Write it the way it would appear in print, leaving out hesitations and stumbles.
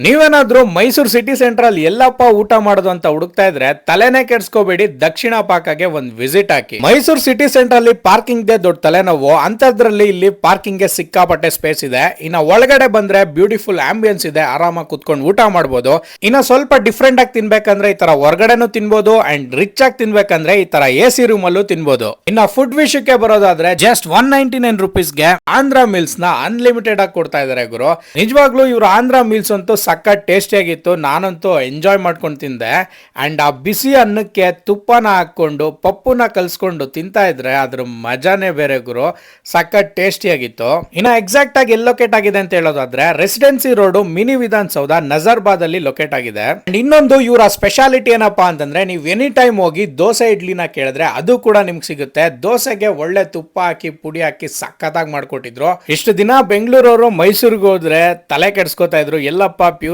ನೀವೇನಾದ್ರೂ Mysuru city central ಎಲ್ಲಪ್ಪ ಊಟ ಮಾಡೋದು ಅಂತ ಹುಡುಕ್ತಾ ಇದ್ರೆ ತಲೆನೇ ಕೆಡ್ಸ್ಕೋಬೇಡಿ, ದಕ್ಷಿಣ ಪಾಕಗೆ ಒಂದು ವಿಸಿಟ್ ಹಾಕಿ. ಮೈಸೂರು ಸಿಟಿ ಸೆಂಟರ್ ಅಲ್ಲಿ ಪಾರ್ಕಿಂಗ್ ದೇ ದೊಡ್ಡ ತಲೆನೋವು, ಅಂತದ್ರಲ್ಲಿ ಇಲ್ಲಿ ಪಾರ್ಕಿಂಗ್ ಗೆ ಸಿಕ್ಕಾಪಟ್ಟೆ ಸ್ಪೇಸ್ ಇದೆ. ಇನ್ನ ಒಳಗಡೆ ಬಂದ್ರೆ ಬ್ಯೂಟಿಫುಲ್ ಆಂಬಿಯನ್ಸ್ ಇದೆ, ಆರಾಮಾಗಿ ಕುತ್ಕೊಂಡು ಊಟ ಮಾಡಬಹುದು. ಇನ್ನ ಸ್ವಲ್ಪ ಡಿಫ್ರೆಂಟ್ ಆಗಿ ತಿನ್ಬೇಕಂದ್ರೆ ಈ ತರ ಹೊರಗಡೆನೂ ತಿನ್ಬೋದು, ಅಂಡ್ ರಿಚ್ ಆಗಿ ತಿನ್ಬೇಕಂದ್ರೆ ಈ ತರ AC ರೂಮ್ ಅಲ್ಲೂ ತಿನ್ಬೋದು. ಇನ್ನ ಫುಡ್ ವಿಷಯಕ್ಕೆ ಬರೋದಾದ್ರೆ ಜಸ್ಟ್ 199 ರುಪೀಸ್ಗೆ ಆಂಧ್ರ ಮೀಲ್ಸ್ ನ ಅನ್ಲಿಮಿಟೆಡ್ ಆಗಿ ಕೊಡ್ತಾ ಇದಾರೆ ಗುರು. ನಿಜವಾಗ್ಲೂ ಇವ್ರು ಆಂಧ್ರ ಮೀಲ್ಸ್ ಅಂತೂ ಸಖತ್ ಟೇಸ್ಟಿ ಆಗಿತ್ತು. ನಾನಂತೂ ಎಂಜಾಯ್ ಮಾಡ್ಕೊಂಡು ತಿಂದೆ. ಅಂಡ್ ಆ ಬಿಸಿ ಅನ್ನಕ್ಕೆ ತುಪ್ಪನ ಹಾಕೊಂಡು ಪಪ್ಪುನ ಕಲ್ಸ್ಕೊಂಡು ತಿಂತಾ ಇದ್ರೆ ಅದ್ರ ಮಜಾನೇ ಬೇರೆ ಗುರು, ಸಖತ್ ಟೇಸ್ಟಿ ಆಗಿತ್ತು. ಇನ್ನ ಎಕ್ಸಾಕ್ಟ್ ಆಗಿ ಎಲ್ಲಿ ಲೊಕೇಟ್ ಆಗಿದೆ ಅಂತ ಹೇಳೋದಾದ್ರೆ residency road mini Vidhana Soudha Nazarbad ಅಲ್ಲಿ ಲೊಕೇಟ್ ಆಗಿದೆ. ಅಂಡ್ ಇನ್ನೊಂದು ಇವರ ಸ್ಪೆಷಾಲಿಟಿ ಏನಪ್ಪಾ ಅಂತಂದ್ರೆ ನೀವು ಎನಿ ಟೈಮ್ ಹೋಗಿ ದೋಸೆ ಇಡ್ಲಿನ ಕೇಳಿದ್ರೆ ಅದು ಕೂಡ ನಿಮ್ಗೆ ಸಿಗುತ್ತೆ. ದೋಸೆಗೆ ಒಳ್ಳೆ ತುಪ್ಪ ಹಾಕಿ ಪುಡಿ ಹಾಕಿ ಸಖತ್ತಾಗಿ ಮಾಡ್ಕೊಟ್ಟಿದ್ರು. ಇಷ್ಟು ದಿನ ಬೆಂಗಳೂರವರು ಮೈಸೂರಿಗೆ ಹೋದ್ರೆ ತಲೆ ಕೆಡ್ಸ್ಕೊತಾ ಇದ್ರು, ಎಲ್ಲಪ್ಪ